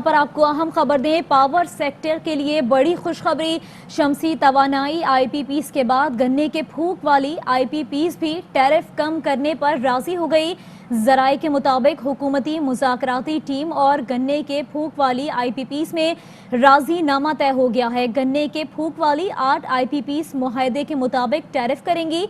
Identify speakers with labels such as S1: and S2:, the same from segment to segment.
S1: پر آپ کو اہم خبر دیں، پاور سیکٹر کے لیے بڑی خوشخبری، شمسی توانائی آئی پی پیز کے بعد گنے کے پھونک والی آئی پی پیز بھی ٹیرف کم کرنے پر راضی ہو گئی۔ ذرائع کے مطابق حکومتی مذاکراتی ٹیم اور گنے کے پھونک والی آئی پی پیز میں راضی نامہ طے ہو گیا ہے۔ گنے کے پھونک والی 8 آئی پی پیز معاہدے کے مطابق ٹیرف کریں گی۔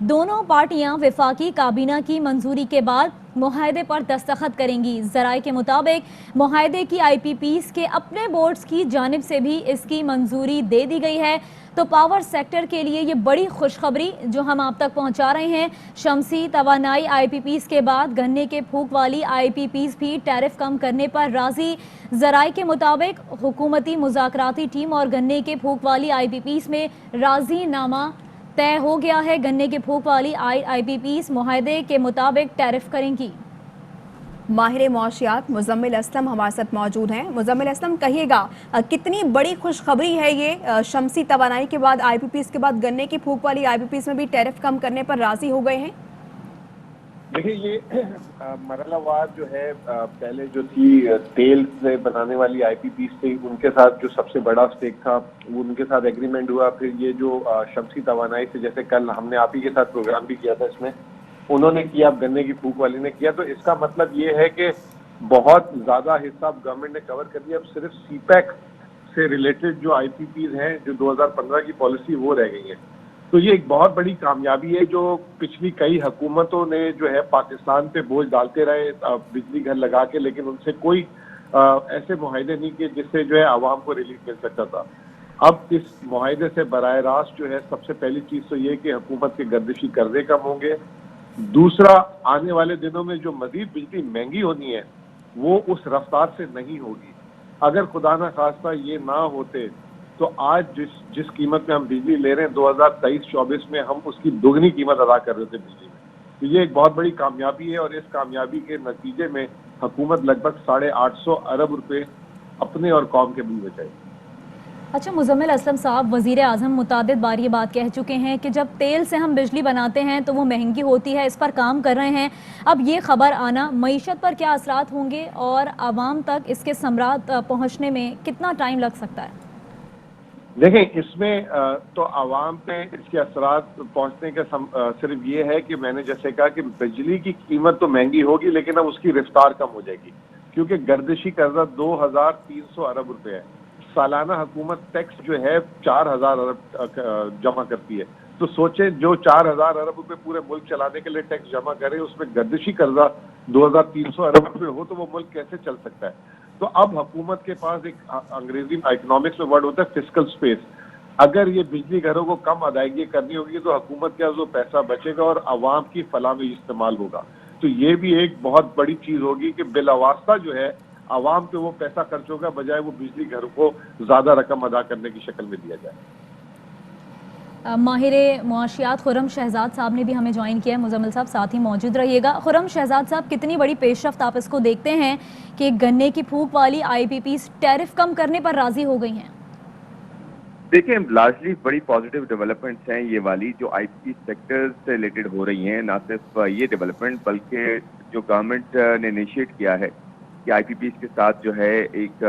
S1: دونوں پارٹیاں وفاقی کابینہ کی منظوری کے بعد معاہدے پر دستخط کریں گی۔ ذرائع کے مطابق معاہدے کی آئی پی پیز کے اپنے بورڈز کی جانب سے بھی اس کی منظوری دے دی گئی ہے۔ تو پاور سیکٹر کے لیے یہ بڑی خوشخبری جو ہم آپ تک پہنچا رہے ہیں، شمسی توانائی آئی پی پیز کے بعد گنے کے پھونک والی آئی پی پیز بھی ٹیرف کم کرنے پر راضی۔ ذرائع کے مطابق حکومتی مذاکراتی ٹیم اور گنے کے پھونک والی آئی پی پیز میں راضی نامہ طے ہو گیا ہے۔ گنے کے پھونک والی آئی پی پیز معاہدے کے مطابق ٹیرف کریں گی۔
S2: ماہر معاشیات مزمل اسلم ہمارے ساتھ موجود ہیں۔ مزمل اسلم، کہیے گا کتنی بڑی خوشخبری ہے یہ؟ شمسی توانائی کے بعد آئی پی پیز کے بعد گنے کی پھونک والی آئی پی پیز میں بھی ٹیرف کم کرنے پر راضی ہو گئے ہیں۔
S3: دیکھیں، یہ مرحلہ وار جو ہے، پہلے جو تھی تیل سے بنانے والی آئی پی پیز تھی، ان کے ساتھ جو سب سے بڑا سٹیک تھا وہ ان کے ساتھ ایگریمنٹ ہوا۔ پھر یہ جو شمسی توانائی سے، جیسے کل ہم نے آپ ہی کے ساتھ پروگرام بھی کیا تھا، اس میں انہوں نے کیا، اب گنے کی پھونک والی نے کیا، تو اس کا مطلب یہ ہے کہ بہت زیادہ حصہ اب گورنمنٹ نے کور کر دیا۔ اب صرف سی پیک سے ریلیٹڈ جو آئی پی پیز ہیں، جو 2015 کی پالیسی، وہ رہ گئی ہیں۔ تو یہ ایک بہت بڑی کامیابی ہے جو پچھلی کئی حکومتوں نے جو ہے پاکستان پہ بوجھ ڈالتے رہے بجلی گھر لگا کے، لیکن ان سے کوئی ایسے معاہدے نہیں کیے جس سے جو ہے عوام کو ریلیف مل سکتا تھا۔ اب اس معاہدے سے براہ راست جو ہے سب سے پہلی چیز تو یہ کہ حکومت کے گردشی قرضے کم ہوں گے۔ دوسرا، آنے والے دنوں میں جو مزید بجلی مہنگی ہونی ہے وہ اس رفتار سے نہیں ہوگی۔ اگر خدا نہ خواستہ یہ نہ ہوتے تو آج جس قیمت میں ہم بجلی لے رہے ہیں 2023-24 میں، ہم اس کی دگنی قیمت ادا کر رہے تھے بجلی میں۔ تو یہ ایک بہت بڑی کامیابی ہے، اور اس کامیابی کے نتیجے میں حکومت لگ بھگ 850 ارب روپے اپنے اور قوم کے بھی بچائے۔
S1: اچھا مزمل اسلم صاحب، وزیر اعظم متعدد بار یہ بات کہہ چکے ہیں کہ جب تیل سے ہم بجلی بناتے ہیں تو وہ مہنگی ہوتی ہے، اس پر کام کر رہے ہیں۔ اب یہ خبر آنا معیشت پر کیا اثرات ہوں گے اور عوام تک اس کے ثمرات پہنچنے میں کتنا ٹائم لگ سکتا ہے؟
S3: دیکھیں، اس میں تو عوام پہ اس کے اثرات پہنچنے کا صرف یہ ہے کہ میں نے جیسے کہا کہ بجلی کی قیمت تو مہنگی ہوگی، لیکن اب اس کی رفتار کم ہو جائے گی، کیونکہ گردشی قرضہ 2300 ارب روپے ہے۔ سالانہ حکومت ٹیکس جو ہے 4000 ارب جمع کرتی ہے، تو سوچیں جو 4000 ارب روپے پورے ملک چلانے کے لیے ٹیکس جمع کرے، اس میں گردشی قرضہ 2300 ارب روپے ہو تو وہ ملک کیسے چل سکتا ہے؟ تو اب حکومت کے پاس ایک انگریزی اکنامکس میں ورڈ ہوتا ہے فسکل سپیس۔ اگر یہ بجلی گھروں کو کم ادائیگی کرنی ہوگی تو حکومت کے پاس وہ پیسہ بچے گا اور عوام کی فلاح میں استعمال ہوگا۔ تو یہ بھی ایک بہت بڑی چیز ہوگی کہ بلا واسطہ جو ہے عوام پہ وہ پیسہ خرچ ہوگا، بجائے وہ بجلی گھروں کو زیادہ رقم ادا کرنے کی شکل میں دیا جائے۔
S1: ماہر معاشیات خرم شہزاد صاحب نے بھی ہمیں جوائن کیا ہے۔ مزمل صاحب ساتھ ہی موجود رہیے گا۔ خرم شہزاد صاحب، کتنی بڑی پیش رفت آپ اس کو دیکھتے ہیں کہ گنے کی پھونک والی آئی پی پیز ٹیرف کم کرنے پر راضی ہو گئی ہیں؟
S4: دیکھیں، لارجلی بڑی پازیٹیو ڈیولپمنٹس ہیں یہ والی جو آئی پی سیکٹر سے ریلیٹڈ ہو رہی ہیں۔ نہ صرف یہ ڈیولپمنٹ بلکہ جو گورنمنٹ نے انیشیٹ کیا ہے کہ آئی پی پیز کے ساتھ جو ہے ایک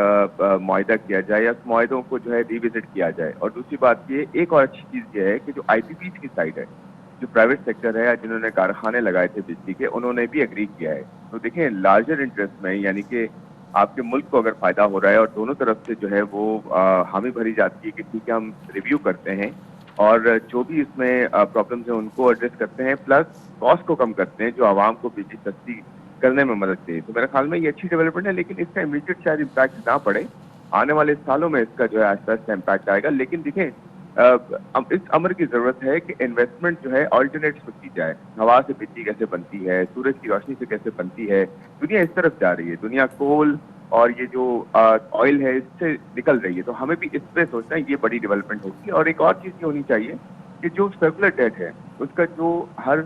S4: معاہدہ کیا جائے یا اس معاہدوں کو جو ہے ریوزٹ کیا جائے۔ اور دوسری بات یہ ایک اور اچھی چیز یہ ہے کہ جو آئی پی پیز کی سائڈ ہے، جو پرائیویٹ سیکٹر ہے جنہوں نے کارخانے لگائے تھے بجلی کے، انہوں نے بھی اگری کیا ہے۔ تو دیکھیں، لارجر انٹرسٹ میں، یعنی کہ آپ کے ملک کو اگر فائدہ ہو رہا ہے اور دونوں طرف سے جو ہے وہ حامی بھری جاتی ہے کہ ٹھیک ہے ہم ریویو کرتے ہیں اور جو بھی اس میں پرابلمز ہیں ان کو ایڈریس کرتے ہیں، پلس کاسٹ کو کم کرتے ہیں جو عوام کو بجلی سستی کرنے میں مدد دے۔ تو میرے خیال میں یہ اچھی ڈیولپمنٹ ہے، لیکن اس کا امیڈیٹ شاید امپیکٹ نہ پڑے۔ آنے والے سالوں میں اس کا جو ہے آہستہ آہستہ امپیکٹ آئے گا۔ لیکن دیکھیں، اس امر کی ضرورت ہے کہ انویسٹمنٹ جو ہے آلٹرنیٹس پہ کی جائے۔ ہوا سے بجلی کیسے بنتی ہے، سورج کی روشنی سے کیسے بنتی ہے، دنیا اس طرف جا رہی ہے، دنیا کول اور یہ جو آئل ہے اس سے نکل رہی ہے۔ تو ہمیں بھی اس پہ سوچنا ہے، یہ بڑی ڈیولپمنٹ ہوگی۔ اور ایک اور چیز یہ ہونی چاہیے کہ جو سرکولر ڈیٹ ہے اس کا جو ہر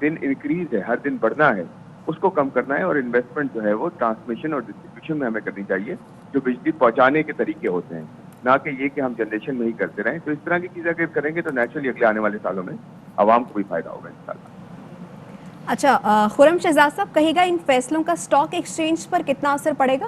S4: دن انکریز ہے، ہر دن بڑھنا ہے، اس کو کم کرنا ہے، اور انویسٹمنٹ جو ہے وہ ٹرانسمیشن اور ڈسٹریبیوشن میں ہمیں کرنی چاہیے، جو بجلی پہنچانے کے طریقے ہوتے ہیں، نہ کہ یہ کہ ہم جنریشن میں ہی کرتے رہیں۔ تو اس طرح کی چیزیں اگر کریں گے تو نیچرلی اگلے آنے والے سالوں میں عوام کو بھی فائدہ ہوگا انشاءاللہ۔
S2: اچھا خرم شہزاد صاحب، کہے گا ان فیصلوں کا اسٹاک ایکسچینج پر کتنا اثر پڑے گا؟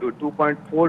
S4: 2.4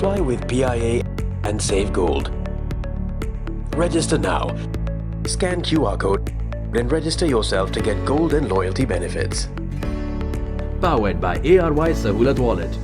S5: Fly with PIA and save gold. Register now. Scan QR code and register yourself to get gold and loyalty benefits.
S6: Powered by ARY Sahulat Wallet.